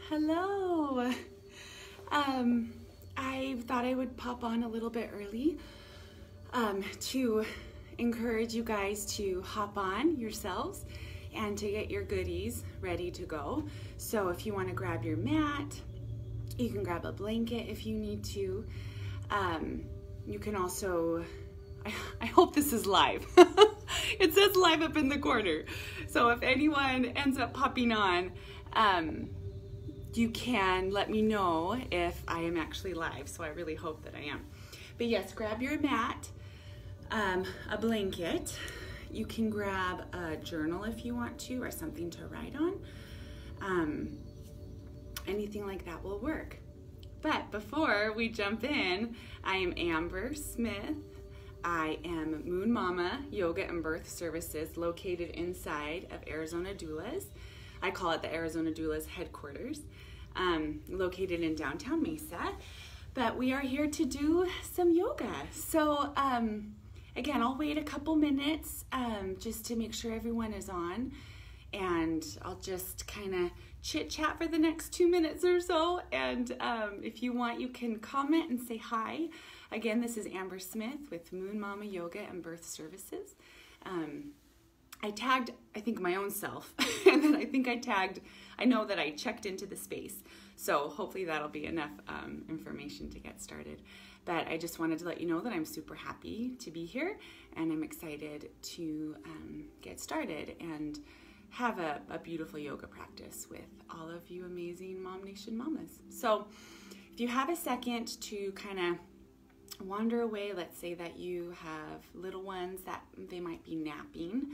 Hello. I thought I would pop on a little bit early to encourage you guys to hop on yourselves and to get your goodies ready to go. So if you want to grab your mat, you can grab a blanket if you need to. You can also, I hope this is live. It says live up in the corner. So if anyone ends up popping on, you can let me know if I am actually live. So I really hope that I am. But yes, grab your mat, a blanket. You can grab a journal if you want to, or something to write on. Anything like that will work. But before we jump in, I am Amber Smith. I am Moon Mama Yoga and Birth Services, located inside of Arizona Doulas. I call it the Arizona Doulas headquarters, located in downtown Mesa. But we are here to do some yoga. So again, I'll wait a couple minutes just to make sure everyone is on. And I'll just kind of chit chat for the next 2 minutes or so. And if you want, you can comment and say hi. Again, this is Amber Smith with Moon Mama Yoga and Birth Services. I tagged, I think, my own self, and then I think I know that I checked into the space. So hopefully that'll be enough information to get started. But I just wanted to let you know that I'm super happy to be here, and I'm excited to get started and have a beautiful yoga practice with all of you amazing MOMnation mamas. So if you have a second to kind of wander away, let's say that you have little ones that they might be napping,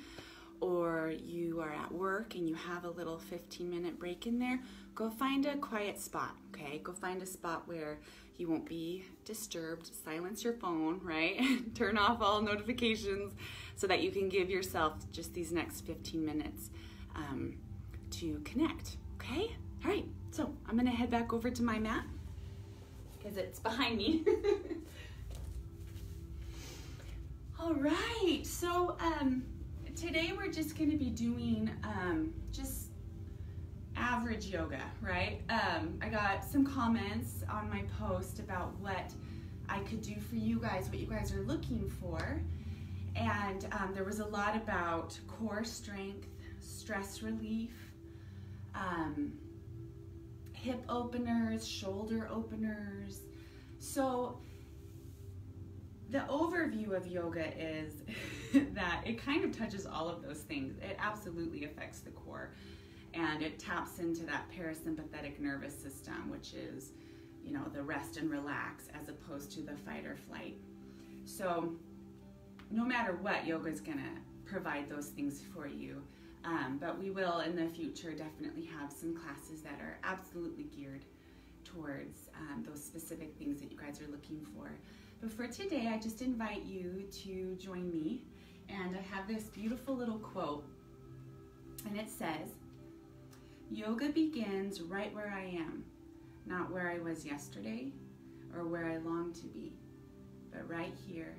or you are at work and you have a little 15-minute break in there, go find a quiet spot, okay? Go find a spot where you won't be disturbed. Silence your phone, right? Turn off all notifications so that you can give yourself just these next 15 minutes to connect, okay? All right, so I'm gonna head back over to my mat because it's behind me. All right, so today we're just going to be doing just average yoga, right? I got some comments on my post about what I could do for you guys, what you guys are looking for, and there was a lot about core strength, stress relief, hip openers, shoulder openers. So the overview of yoga is that it kind of touches all of those things. It absolutely affects the core, and it taps into that parasympathetic nervous system, which is, you know, the rest and relax as opposed to the fight or flight. So no matter what, yoga is gonna provide those things for you. But we will in the future definitely have some classes that are absolutely geared towards those specific things that you guys are looking for. But for today, I just invite you to join me, and I have this beautiful little quote, and it says, "Yoga begins right where I am, not where I was yesterday or where I long to be, but right here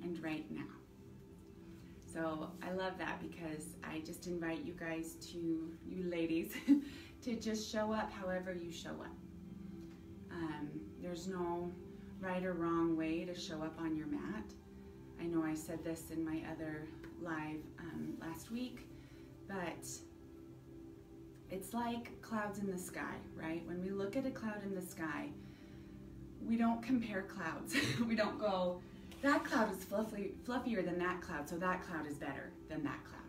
and right now." So I love that because I just invite you guys to, you ladies, to just show up however you show up. There's no right or wrong way to show up on your mat. I know I said this in my other live last week, but it's like clouds in the sky, right? When we look at a cloud in the sky, we don't compare clouds. We don't go, that cloud is fluffier than that cloud, so that cloud is better than that cloud,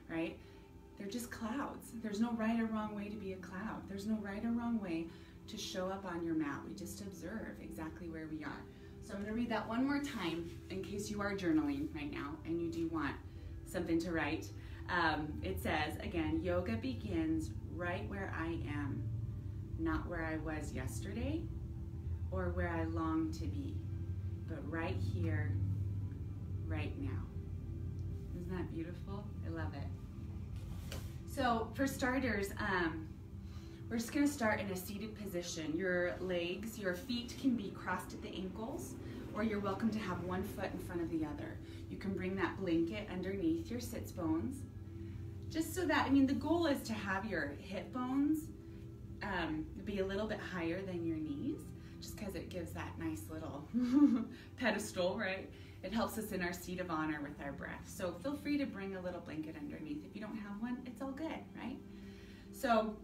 right? They're just clouds. There's no right or wrong way to be a cloud. There's no right or wrong way to show up on your mat. We just observe exactly where we are. So I'm gonna read that one more time in case you are journaling right now and you do want something to write. It says, again, yoga begins right where I am, not where I was yesterday or where I long to be, but right here, right now. Isn't that beautiful? I love it. So for starters, we're just gonna start in a seated position. Your legs, your feet can be crossed at the ankles, or you're welcome to have one foot in front of the other. You can bring that blanket underneath your sits bones, just so that, I mean, the goal is to have your hip bones be a little bit higher than your knees, just because it gives that nice little pedestal, right? It helps us in our seat of honor with our breath. So feel free to bring a little blanket underneath. If you don't have one, it's all good, right? So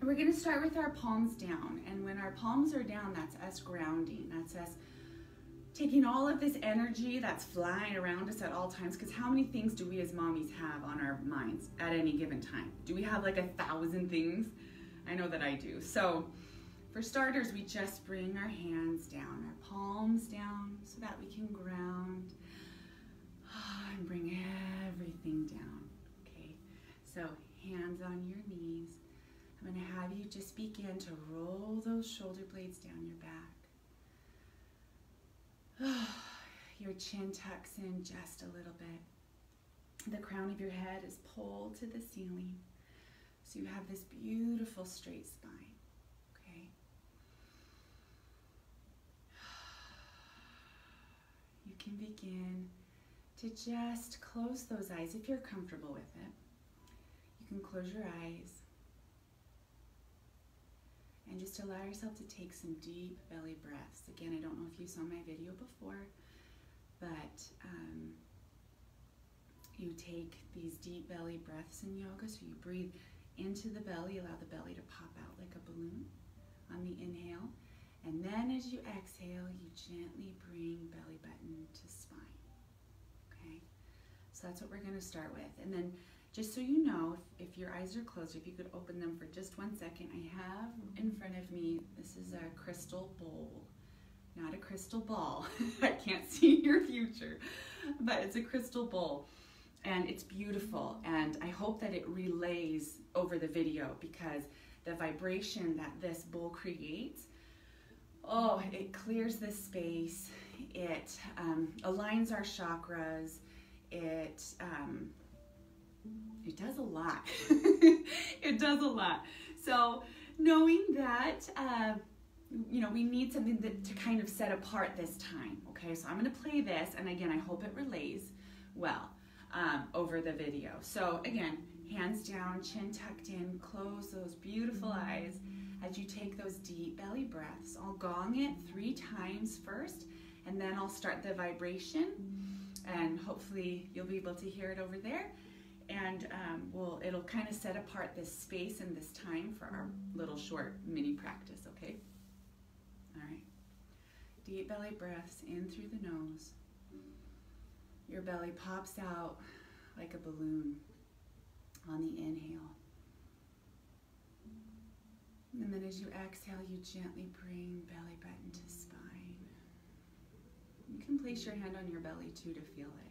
we're gonna start with our palms down. And when our palms are down, that's us grounding. That's us taking all of this energy that's flying around us at all times, because how many things do we as mommies have on our minds at any given time? Do we have like 1,000 things? I know that I do. So for starters, we just bring our hands down, our palms down, so that we can ground and bring everything down, okay? So hands on your knees. I'm gonna have you just begin to roll those shoulder blades down your back. Your chin tucks in just a little bit. The crown of your head is pulled to the ceiling. So you have this beautiful straight spine, okay? You can begin to just close those eyes if you're comfortable with it. You can close your eyes and just allow yourself to take some deep belly breaths. Again, I don't know if you saw my video before, but you take these deep belly breaths in yoga. So you breathe into the belly, allow the belly to pop out like a balloon on the inhale. And then as you exhale, you gently bring belly button to spine, okay? So that's what we're gonna start with. And then just so you know, if your eyes are closed, if you could open them for just 1 second, I have in front of me, this is a crystal bowl, not a crystal ball. I can't see your future, but it's a crystal bowl. And it's beautiful, and I hope that it relays over the video, because the vibration that this bowl creates, oh, it clears the space, it aligns our chakras, it does a lot. It does a lot. So knowing that, you know, we need something to kind of set apart this time, okay? So I'm gonna play this, and again, I hope it relays well over the video. So again, hands down, chin tucked in, close those beautiful eyes as you take those deep belly breaths. I'll gong it 3 times first, and then I'll start the vibration, and hopefully you'll be able to hear it over there. And it'll kind of set apart this space and this time for our little short mini practice, okay? All right. Deep belly breaths in through the nose. Your belly pops out like a balloon on the inhale. And then as you exhale, you gently bring belly button to spine. You can place your hand on your belly too to feel it.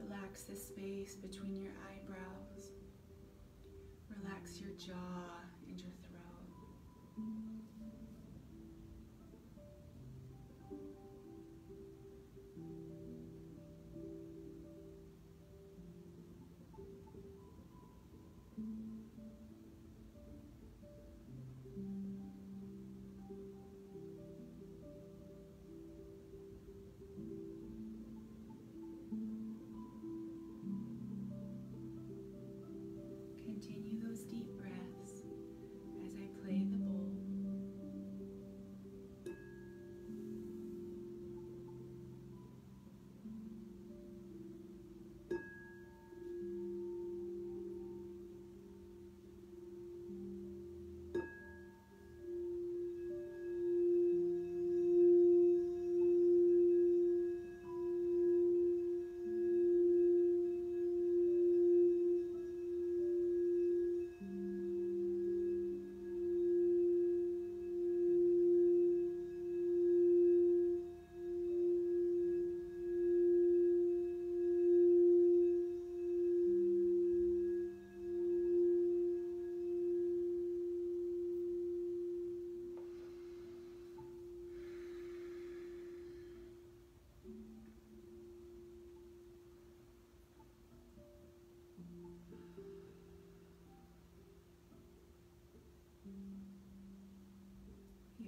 Relax the space between your eyebrows. Relax your jaw and your throat. Continue those deep breaths.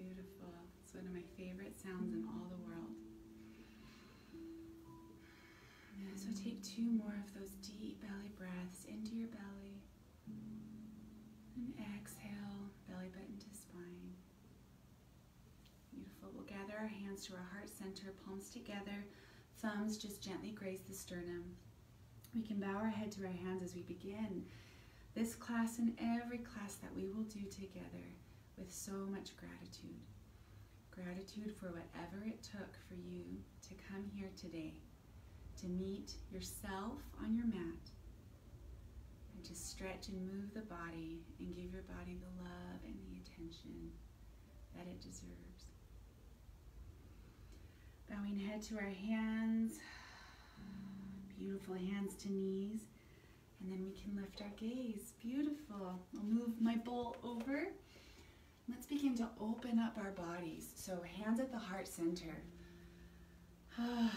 Beautiful. It's one of my favorite sounds in all the world. So take 2 more of those deep belly breaths into your belly. And exhale, belly button to spine. Beautiful. We'll gather our hands to our heart center, palms together, thumbs just gently graze the sternum. We can bow our head to our hands as we begin this class and every class that we will do together with so much gratitude. Gratitude for whatever it took for you to come here today, to meet yourself on your mat, and to stretch and move the body and give your body the love and the attention that it deserves. Bowing head to our hands, beautiful hands to knees, and then we can lift our gaze. Beautiful. I'll move my bowl over. Let's begin to open up our bodies. So hands at the heart center.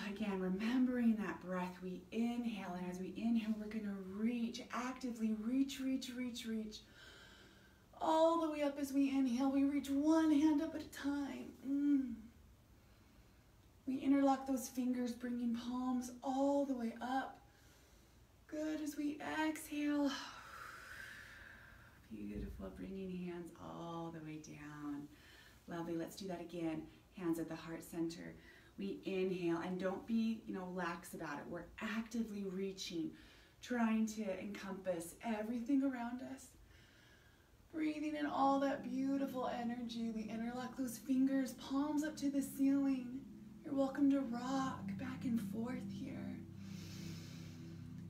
Again, remembering that breath, we inhale, and as we inhale, we're going to reach, actively reach, all the way up. As we inhale, we reach one hand up at a time. We interlock those fingers, bringing palms all the way up. Good. As we exhale, beautiful, bringing hands all the way down. Lovely. Let's do that again. Hands at the heart center. We inhale, and don't be, lax about it. We're actively reaching, trying to encompass everything around us. Breathing in all that beautiful energy. We interlock those fingers, palms up to the ceiling. You're welcome to rock back and forth here,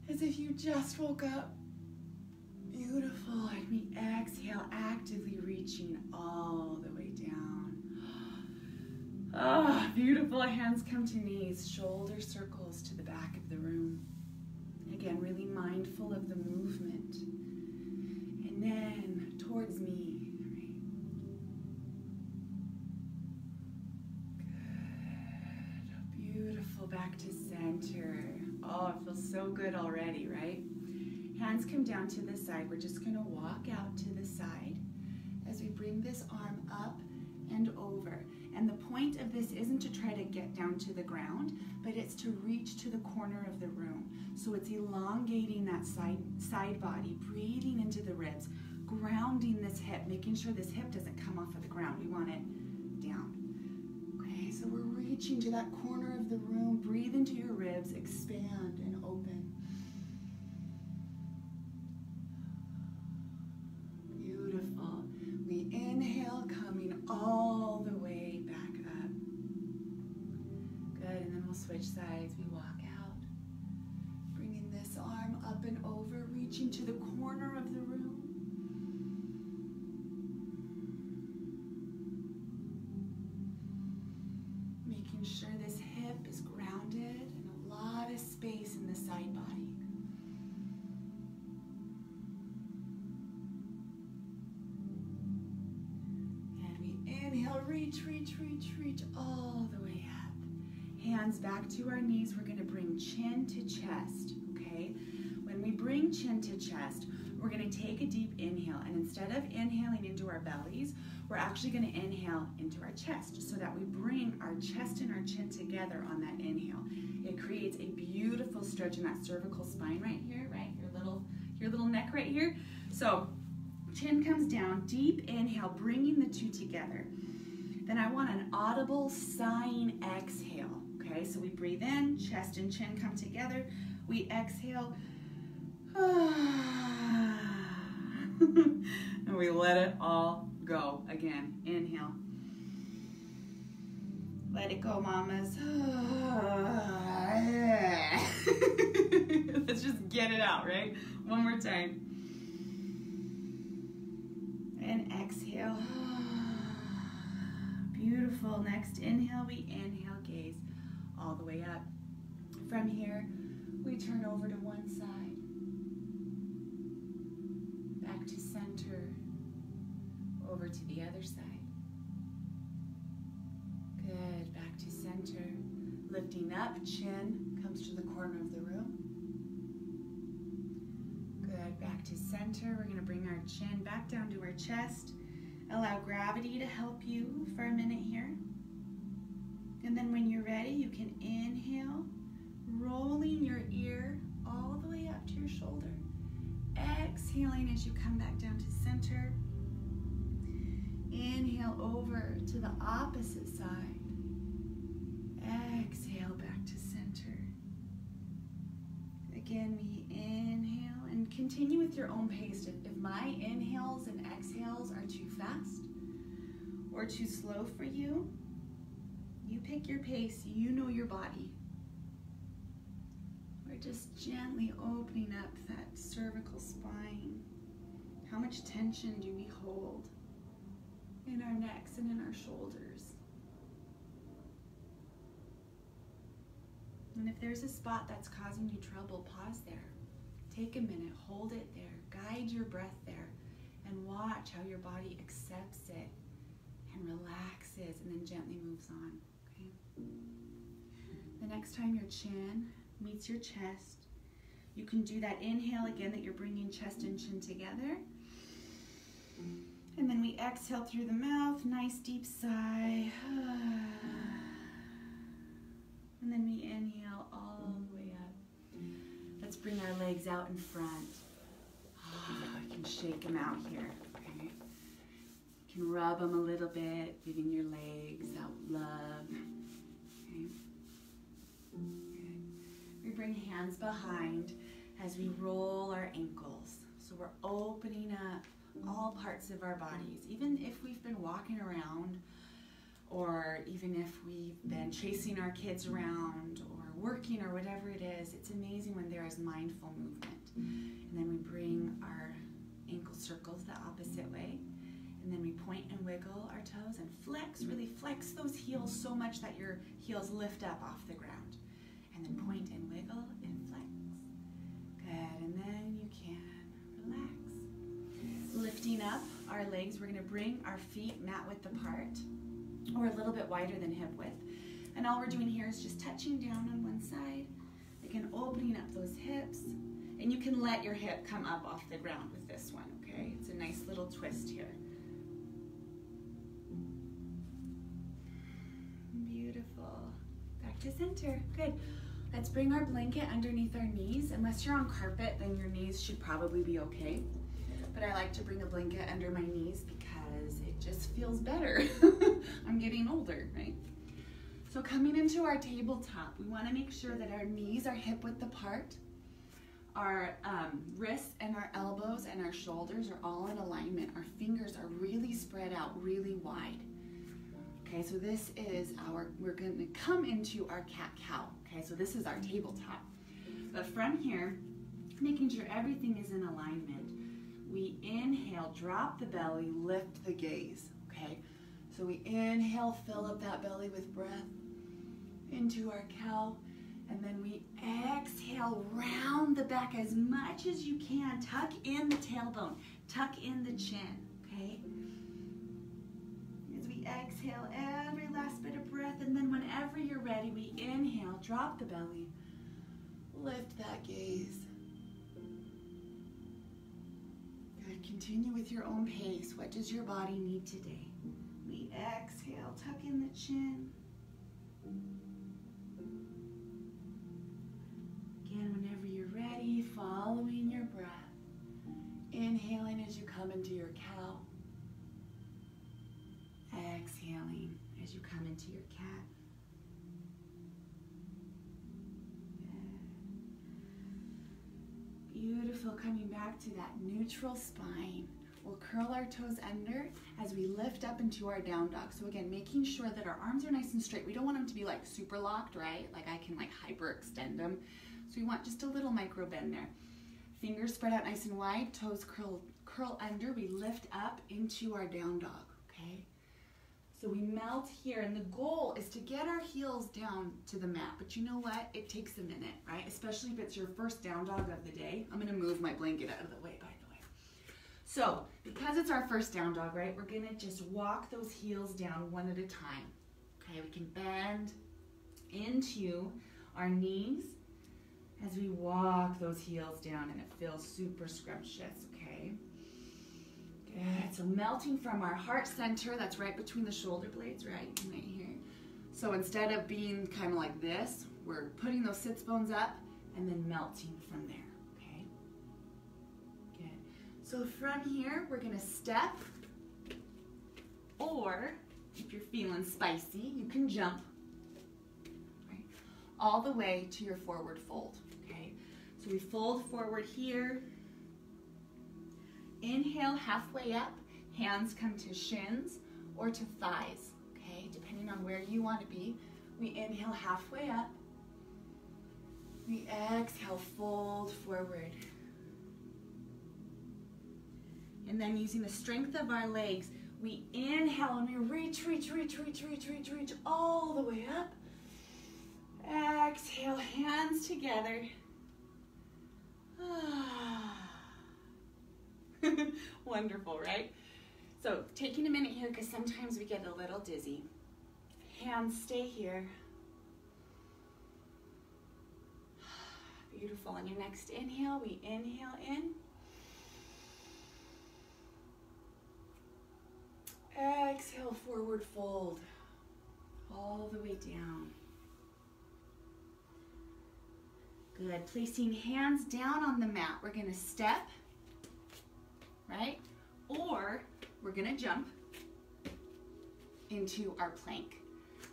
as if you just woke up. Beautiful. And we exhale, actively reaching all the way down. Beautiful. Hands come to knees, shoulder circles to the back of the room. Again, really mindful of the movement. And then towards me. Good. Beautiful. Back to center. Oh, it feels so good already, right? Hands come down to the side. We're just going to walk out to the side as we bring this arm up and over. And the point of this isn't to try to get down to the ground, but it's to reach to the corner of the room. So it's elongating that side body, breathing into the ribs, grounding this hip, making sure this hip doesn't come off of the ground. We want it down. Okay, so we're reaching to that corner of the room. Breathe into your ribs, expand and open. Beautiful. We inhale, coming all the way back up. Good, and then we'll switch sides. We walk out, bringing this arm up and over, reaching to the corner of the room. Making sure this hip is grounded and a lot of space in the side body. Reach all the way up. Hands back to our knees. We're going to bring chin to chest, okay? When we bring chin to chest, we're going to take a deep inhale, and instead of inhaling into our bellies, we're actually going to inhale into our chest so that we bring our chest and our chin together on that inhale. It creates a beautiful stretch in that cervical spine right here, right? Your little neck right here. So chin comes down, deep inhale, bringing the two together. Then I want an audible sighing exhale, okay? So we breathe in, chest and chin come together. We exhale, and we let it all go. Again, inhale. Let it go, mamas. Let's just get it out, right? One more time. And exhale. Beautiful. Next inhale, we inhale, gaze all the way up. From here, we turn over to one side. Back to center. Over to the other side. Good. Back to center. Lifting up, chin comes to the corner of the room. Good. Back to center. We're going to bring our chin back down to our chest. Allow gravity to help you for a minute here. And then when you're ready, you can inhale, rolling your ear all the way up to your shoulder. Exhaling as you come back down to center. Inhale over to the opposite side. Exhale back to center. Again, we inhale and continue with your own pace. If my inhales and exhales are too fast or too slow for you, you pick your pace, you know your body. We're just gently opening up that cervical spine. How much tension do we hold in our necks and in our shoulders? And if there's a spot that's causing you trouble, pause there. Take a minute, hold it there, guide your breath there, and watch how your body accepts it and relaxes and then gently moves on. Okay? The next time your chin meets your chest, you can do that inhale again that you're bringing chest and chin together. And then we exhale through the mouth, nice deep sigh. And then we inhale all the way up. Let's bring our legs out in front. I can shake them out here. Okay. You can rub them a little bit, giving your legs out love. Okay. Good. We bring hands behind as we roll our ankles. So we're opening up all parts of our bodies. Even if we've been walking around, or even if we've been chasing our kids around or working or whatever it is, it's amazing when there is mindful movement. And then we bring our ankle circles the opposite way. And then we point and wiggle our toes and flex, really flex those heels so much that your heels lift up off the ground. And then point and wiggle and flex. Good, and then you can relax. Lifting up our legs, we're gonna bring our feet mat width apart, or a little bit wider than hip width. And all we're doing here is just touching down on one side, again opening up those hips, and you can let your hip come up off the ground with this one, okay? It's a nice little twist here. Beautiful. Back to center, good. Let's bring our blanket underneath our knees. Unless you're on carpet, then your knees should probably be okay. But I like to bring a blanket under my knees because it just feels better. I'm getting older, right? So coming into our tabletop, we want to make sure that our knees are hip width apart. Our wrists and our elbows and our shoulders are all in alignment. Our fingers are really spread out, really wide. Okay, so this is we're going to come into our cat-cow. Okay, so this is our tabletop. But from here, making sure everything is in alignment, we inhale, drop the belly, lift the gaze, okay? So we inhale, fill up that belly with breath into our cow, and then we exhale, round the back as much as you can, tuck in the tailbone, tuck in the chin, okay? As we exhale, every last bit of breath, and then whenever you're ready, we inhale, drop the belly, lift that gaze. Continue with your own pace. What does your body need today? We exhale, tuck in the chin. Again, whenever you're ready, following your breath. Inhaling as you come into your cow. Exhaling as you come into your cat. Beautiful, coming back to that neutral spine. We'll curl our toes under as we lift up into our down dog. So again, making sure that our arms are nice and straight. We don't want them to be like super locked, right? Like I can like hyperextend them. So we want just a little micro bend there. Fingers spread out nice and wide, toes curl under. We lift up into our down dog, okay? So we melt here, and the goal is to get our heels down to the mat. But you know what? It takes a minute, right? Especially if it's your first down dog of the day. I'm gonna move my blanket out of the way, by the way. So, because it's our first down dog, right, we're gonna just walk those heels down one at a time. Okay, we can bend into our knees as we walk those heels down, and it feels super scrumptious, okay? Good. Good, so melting from our heart center, that's right between the shoulder blades, right here. So instead of being kind of like this, we're putting those sits bones up and then melting from there, okay? Good. So from here, we're gonna step, or if you're feeling spicy, you can jump, right? All the way to your forward fold, okay? So we fold forward here. Inhale halfway up, hands come to shins or to thighs, okay? Depending on where you want to be. We inhale halfway up. We exhale, fold forward. And then using the strength of our legs, we inhale and we reach all the way up. Exhale, hands together. Wonderful, right? So taking a minute here because sometimes we get a little dizzy. Hands stay here. Beautiful. On your next inhale, we inhale in. Exhale, forward fold. All the way down. Good. Placing hands down on the mat. We're going to step, right? Or we're going to jump into our plank.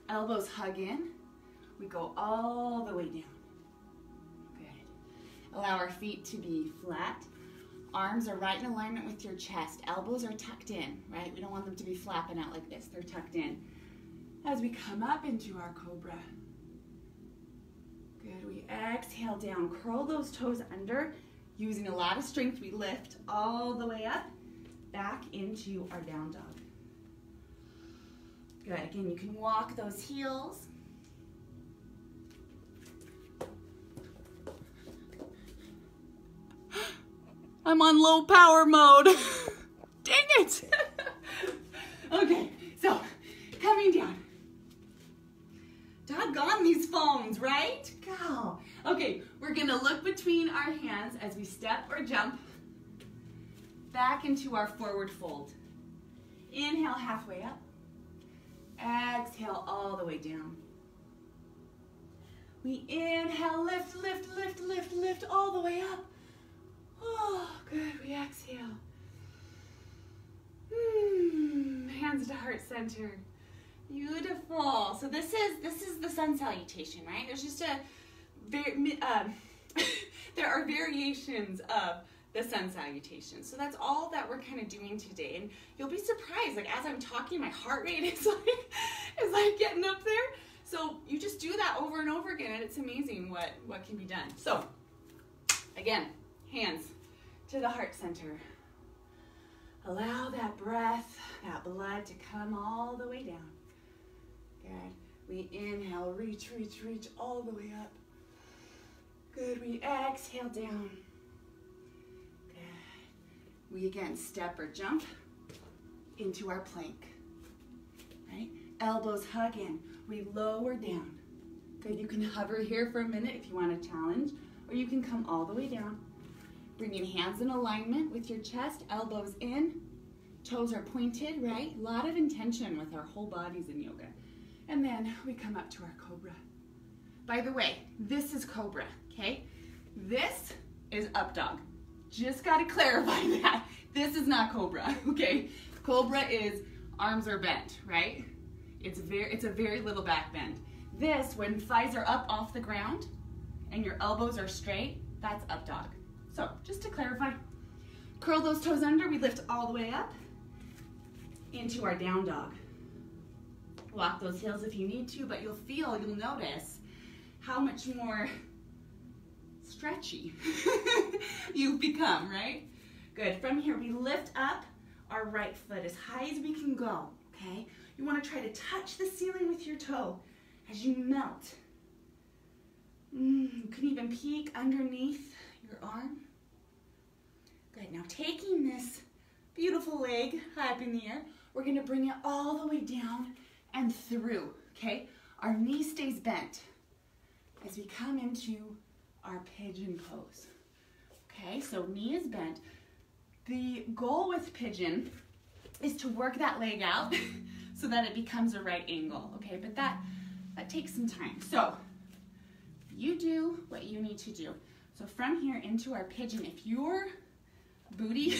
Elbows hug in. We go all the way down. Good. Allow our feet to be flat. Arms are right in alignment with your chest. Elbows are tucked in, right? We don't want them to be flapping out like this. They're tucked in. As we come up into our cobra. Good. We exhale down. Curl those toes under. Using a lot of strength, we lift all the way up, back into our down dog. Good. Again, you can walk those heels. I'm on low power mode. Dang it. Okay, so coming down. Doggone these phones, right? Go. Okay, we're gonna look between our hands as we step or jump back into our forward fold. Inhale halfway up. Exhale all the way down. We inhale, lift, lift, lift, lift, lift all the way up. Oh, good. We exhale. Hands to heart center. Beautiful. So this is the sun salutation, right? There's just there are variations of the sun salutation. So that's all that we're kind of doing today. And you'll be surprised, like as I'm talking, my heart rate is like getting up there. So you just do that over and over again, and it's amazing what can be done. So again, hands to the heart center. Allow that breath, that blood to come all the way down. Good. We inhale, reach, reach, reach all the way up. Good. We exhale down. Good. We again step or jump into our plank. Right? Elbows hug in. We lower down. Good. You can hover here for a minute if you want a challenge, or you can come all the way down. Bringing hands in alignment with your chest, elbows in, toes are pointed, right? A lot of intention with our whole bodies in yoga. And then we come up to our cobra. By the way, this is cobra, okay? This is up dog. Just gotta clarify that. This is not cobra, okay? Cobra is arms are bent, right? It's a very little back bend. This, when thighs are up off the ground and your elbows are straight, that's up dog. So just to clarify, curl those toes under, we lift all the way up into our down dog. Walk those heels if you need to, but you'll notice how much more stretchy you've become, right? Good. From here, we lift up our right foot as high as we can go, okay? You want to try to touch the ceiling with your toe as you melt. You can even peek underneath your arm. Good. Now taking this beautiful leg high up in the air, we're going to bring it all the way down and through, okay? Our knee stays bent as we come into our pigeon pose. Okay, so knee is bent. The goal with pigeon is to work that leg out so that it becomes a right angle, okay? But that takes some time. So you do what you need to do. So from here into our pigeon, if your booty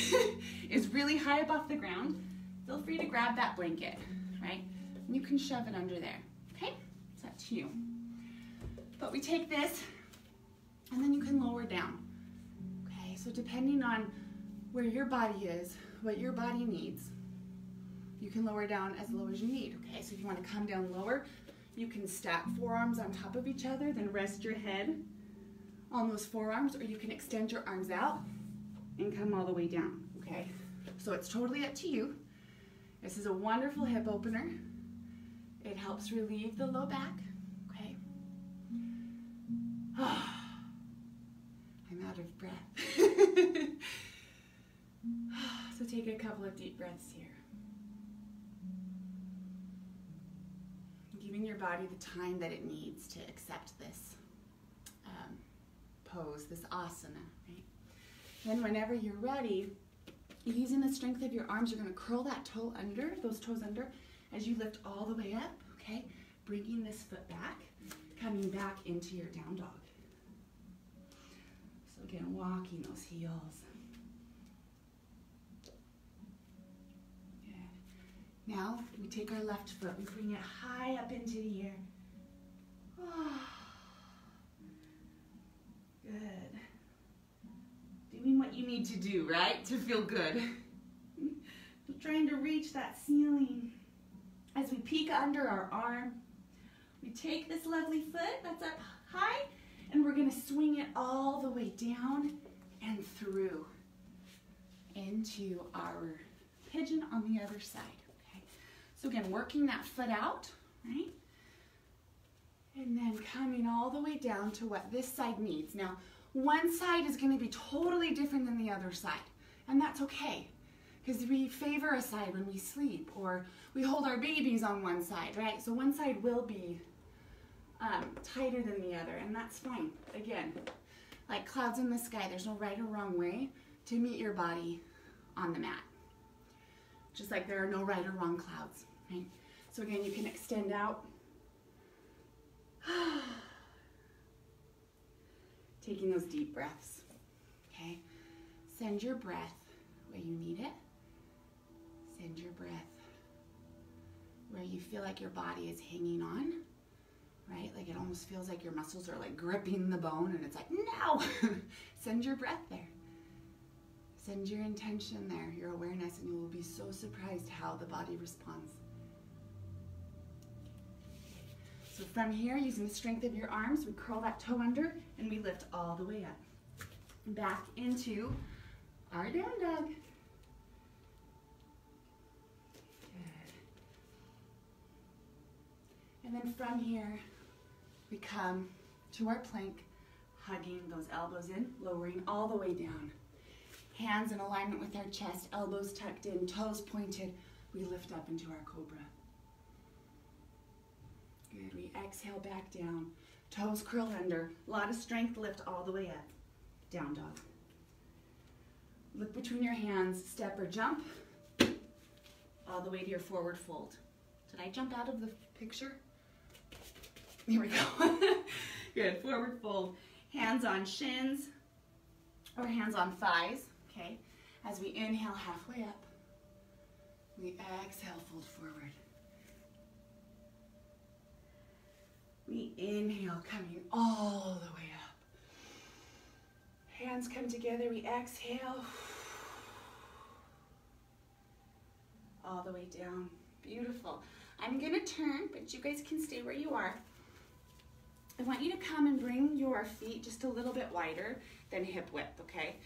is really high up off the ground, feel free to grab that blanket, right? And you can shove it under there, okay? It's up to you. But we take this, and then you can lower down, okay? So depending on where your body is, what your body needs, you can lower down as low as you need, okay? So if you want to come down lower, you can stack forearms on top of each other, then rest your head on those forearms, or you can extend your arms out and come all the way down, okay? So it's totally up to you. This is a wonderful hip opener. It helps relieve the low back, okay? I'm out of breath. So take a couple of deep breaths here. Giving your body the time that it needs to accept this pose, this asana, right? Then whenever you're ready, using the strength of your arms, you're going to curl that toe under, those toes under, as you lift all the way up, okay? Bringing this foot back, coming back into your down dog. So again, walking those heels. Good. Now, we take our left foot, we bring it high up into the air. Oh. Good. Doing what you need to do, right? To feel good. We're trying to reach that ceiling. As we peek under our arm, we take this lovely foot that's up high, and we're going to swing it all the way down and through into our pigeon on the other side. Okay. So again, working that foot out, right? And then coming all the way down to what this side needs. Now, one side is going to be totally different than the other side, and that's okay, because we favor a side when we sleep, or we hold our babies on one side, right? So one side will be tighter than the other, and that's fine. Again, like clouds in the sky, there's no right or wrong way to meet your body on the mat. Just like there are no right or wrong clouds, right? So again, you can extend out. Taking those deep breaths, okay? Send your breath where you need it. Send your breath where you feel like your body is hanging on, right? Like it almost feels like your muscles are like gripping the bone, and it's like, no! Send your breath there. Send your intention there, your awareness, and you will be so surprised how the body responds. So from here, using the strength of your arms, we curl that toe under and we lift all the way up. Back into our down dog. Good. And then from here, we come to our plank, hugging those elbows in, lowering all the way down. Hands in alignment with our chest, elbows tucked in, toes pointed. We lift up into our cobra. Good, we exhale back down. Toes curl under. A lot of strength, lift all the way up. Down dog. Look between your hands, step or jump. All the way to your forward fold. Did I jump out of the picture? Here we go. Good, forward fold. Hands on shins or hands on thighs, okay? As we inhale halfway up, we exhale, fold forward. We inhale, coming all the way up. Hands come together, we exhale. All the way down. Beautiful. I'm gonna turn, but you guys can stay where you are. I want you to come and bring your feet just a little bit wider than hip width, okay?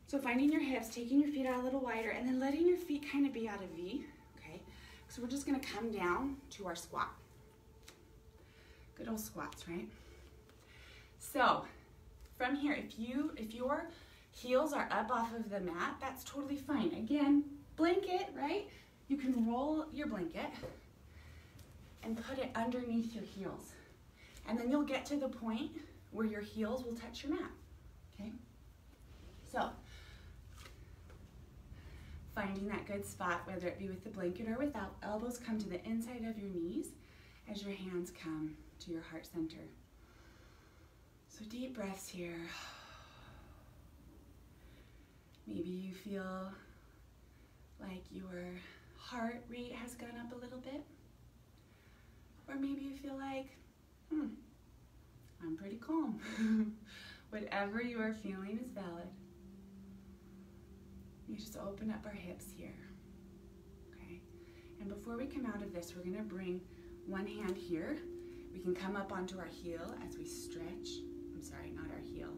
So finding your hips, taking your feet out a little wider, and then letting your feet kind of be out of V, okay? So we're just gonna come down to our squat. Good old squats, right? So from here, if your heels are up off of the mat, that's totally fine. Again, blanket, right? You can roll your blanket and put it underneath your heels. And then you'll get to the point where your heels will touch your mat, okay? So finding that good spot, whether it be with the blanket or without. Elbows come to the inside of your knees as your hands come to your heart center. So deep breaths here. Maybe you feel like your heart rate has gone up a little bit. Or maybe you feel like, I'm pretty calm. Whatever you are feeling is valid. We just open up our hips here. Okay. And before we come out of this, we're going to bring one hand here. We can come up onto our heel as we stretch. I'm sorry, not our heel.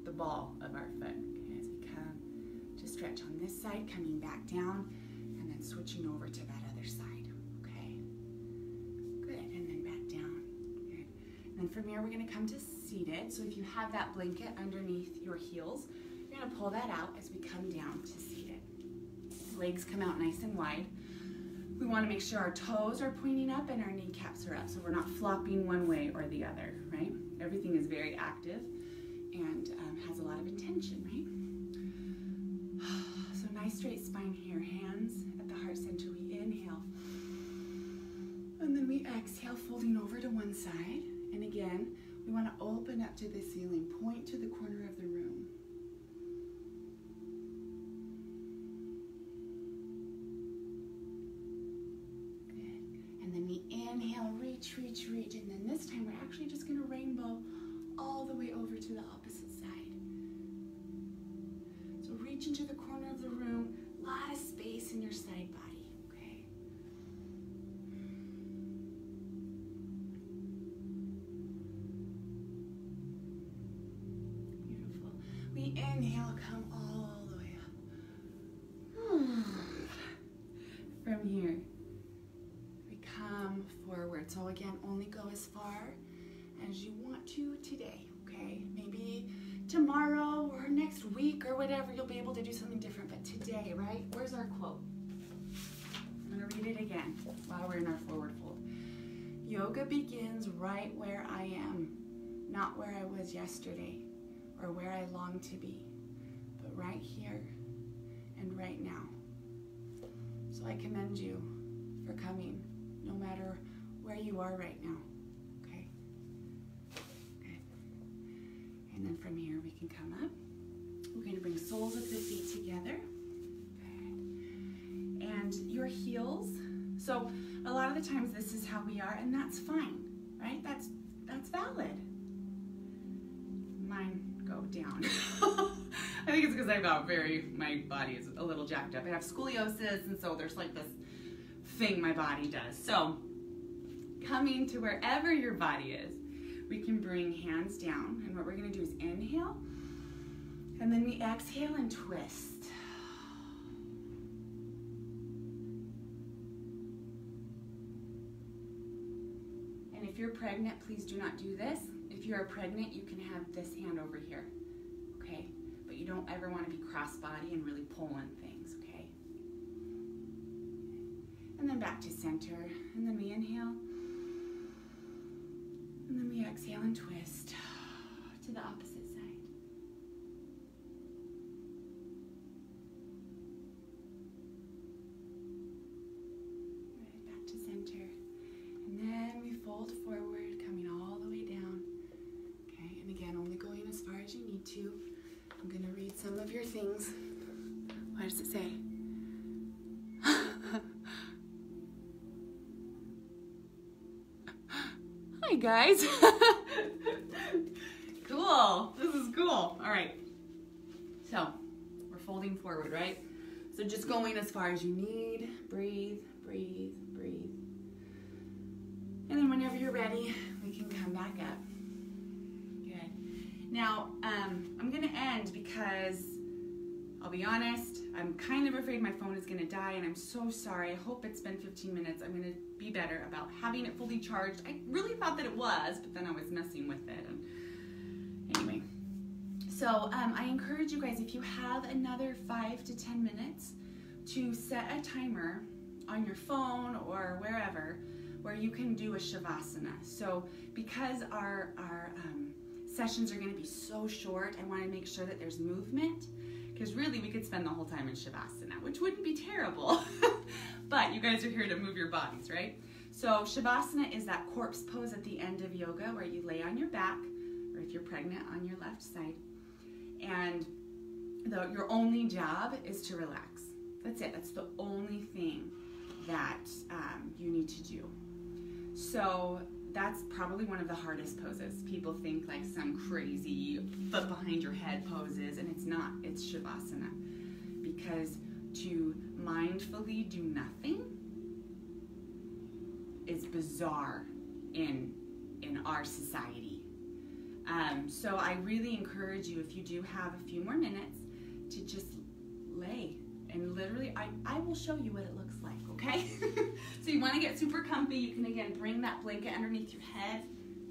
The ball of our foot. Okay, as we come to stretch on this side, coming back down, and then switching over to that other side. Okay. Good. And then back down. Good. And then from here, we're going to come to seated. So if you have that blanket underneath your heels, you're going to pull that out as we come down to seated. Legs come out nice and wide. We want to make sure our toes are pointing up and our kneecaps are up, so we're not flopping one way or the other, right? Everything is very active and has a lot of intention, right? So nice straight spine here. Hands at the heart center. We inhale. And then we exhale, folding over to one side. And again, we want to open up to the ceiling. Point to the corner of the room. Good. And then we inhale, reach, reach, reach. And then this time we're actually just going to rainbow all the way over to the opposite side. So reach into the corner of the room. A lot of space in your side body. Okay. Beautiful. We inhale, come all the way up. From here, we come forward. So again, only go as far as you want to today, okay? Maybe tomorrow or next week or whatever, you'll be able to do something different, but today, right? Where's our quote? I'm gonna read it again while we're in our forward fold. Yoga begins right where I am, not where I was yesterday or where I long to be, but right here and right now. So I commend you for coming, no matter where you are right now. And then from here, we can come up. We're going to bring soles of the feet together. Good. And your heels. So a lot of the times this is how we are, and that's fine, right? That's valid. Mine go down. I think it's because my body is a little jacked up. I have scoliosis, and so there's like this thing my body does. So coming to wherever your body is, we can bring hands down, and what we're going to do is inhale, and then we exhale and twist. And if you're pregnant, please do not do this. If you're pregnant, you can have this hand over here, okay? But you don't ever want to be crossbody and really pulling things, okay? And then back to center, and then we inhale. And then we exhale and twist to the opposite side. Right, back to center. And then we fold forward, coming all the way down. Okay, and again, only going as far as you need to. I'm going to read some of your things. What does it say? Hi guys. Cool. This is cool. All right. So we're folding forward, right? So just going as far as you need. Breathe, breathe, breathe. And then whenever you're ready, we can come back up. Good. Now, I'm going to end because I'll be honest, I'm kind of afraid my phone is going to die, and I'm so sorry. I hope it's been 15 minutes. I'm going to be better about having it fully charged. I really thought that it was, but then I was messing with it. And anyway, so I encourage you guys, if you have another 5 to 10 minutes, to set a timer on your phone or wherever where you can do a Shavasana. So because our sessions are going to be so short, I want to make sure that there's movement, because really we could spend the whole time in Shavasana, which wouldn't be terrible. But you guys are here to move your bodies, right? So Shavasana is that corpse pose at the end of yoga where you lay on your back, or if you're pregnant, on your left side. And your only job is to relax. That's it. That's the only thing that you need to do. So that's probably one of the hardest poses. People think like some crazy foot behind your head poses, and it's not. It's Shavasana. Because to mindfully do nothing is bizarre in our society. So I really encourage you, if you do have a few more minutes, to just lay. And literally, I will show you what it looks like, okay? So you want to get super comfy. You can, again, bring that blanket underneath your head,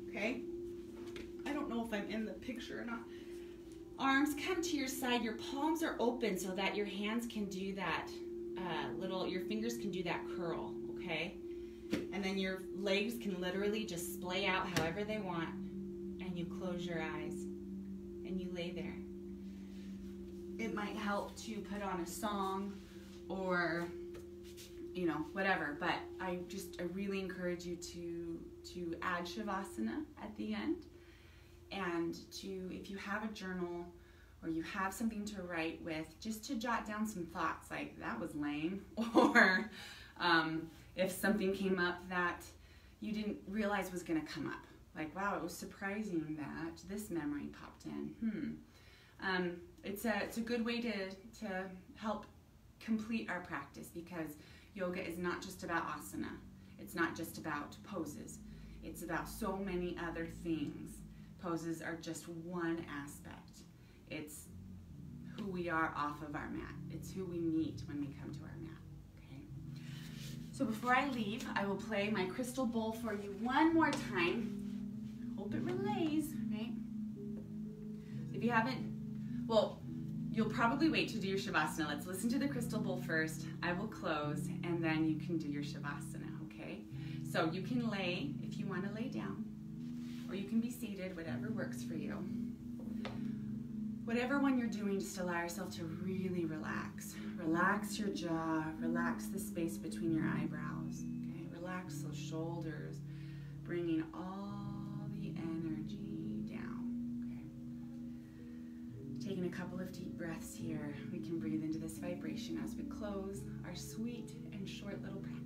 okay? I don't know if I'm in the picture or not. Arms come to your side. Your palms are open so that your hands can do that your fingers can do that curl, okay? And then your legs can literally just splay out however they want. And you close your eyes and you lay there. It might help to put on a song or, you know, whatever. But I really encourage you to add Shavasana at the end. And if you have a journal or you have something to write with, just to jot down some thoughts like, that was lame. Or if something came up that you didn't realize was going to come up. Like, wow, it was surprising that this memory popped in. It's a good way to help complete our practice, because yoga is not just about asana. It's not just about poses. It's about so many other things. Poses are just one aspect. It's who we are off of our mat. It's who we meet when we come to our mat. Okay. So before I leave, I will play my crystal bowl for you one more time. Hope it relays, right? If you haven't, well, you'll probably wait to do your Shavasana. Let's listen to the crystal bowl first. I will close, and then you can do your Shavasana, okay? So you can lay, if you want to lay down, or you can be seated, whatever works for you. Whatever one you're doing, just allow yourself to really relax. Relax your jaw, relax the space between your eyebrows, okay? Relax those shoulders, bringing all the energy down, okay? Taking a couple of deep breaths here, we can breathe into this vibration as we close our sweet and short little practice.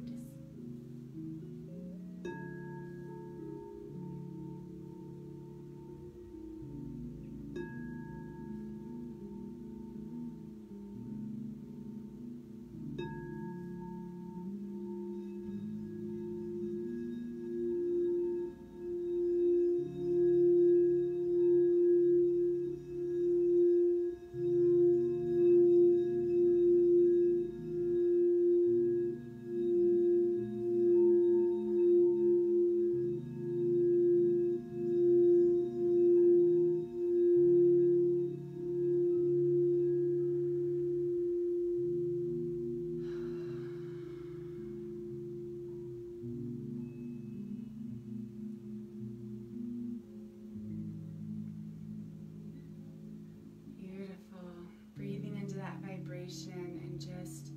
And just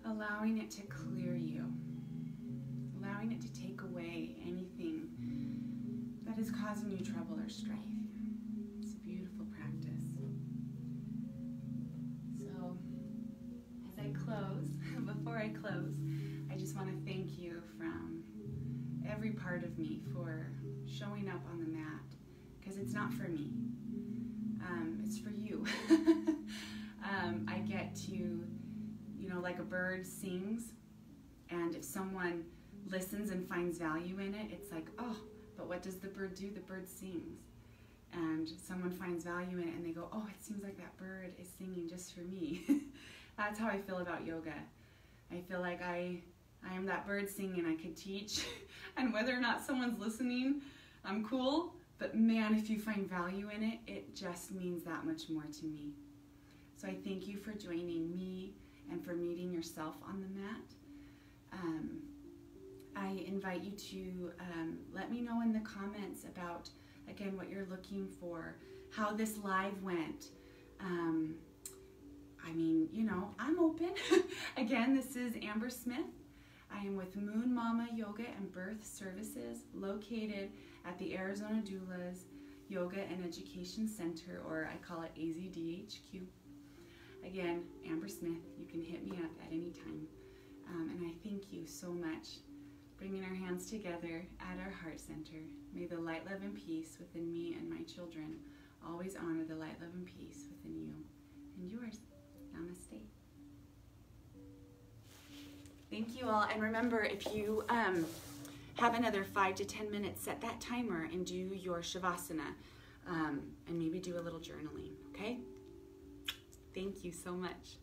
allowing it to clear you, allowing it to take away anything that is causing you trouble or strife. It's a beautiful practice. So as I close, before I close, I just want to thank you from every part of me for showing up on the mat, because it's not for me, it's for you. I get to, you know, like a bird sings, and if someone listens and finds value in it, it's like, oh, but what does the bird do? The bird sings. And someone finds value in it and they go, oh, it seems like that bird is singing just for me. That's how I feel about yoga. I feel like I am that bird singing. I could teach, and whether or not someone's listening, I'm cool. But man, if you find value in it, it just means that much more to me. So I thank you for joining me and for meeting yourself on the mat. I invite you to let me know in the comments about, again, what you're looking for, how this live went. I mean, you know, I'm open. Again, this is Amber Smith. I am with Moon Mama Yoga and Birth Services, located at the Arizona Doulas Yoga and Education Center, or I call it AZDHQ. Again, Amber Smith, you can hit me up at any time. And I thank you so much. Bringing our hands together at our heart center. May the light, love, and peace within me and my children always honor the light, love, and peace within you and yours. Namaste. Thank you all. And remember, if you have another 5 to 10 minutes, set that timer and do your Shavasana, and maybe do a little journaling, okay? Thank you so much.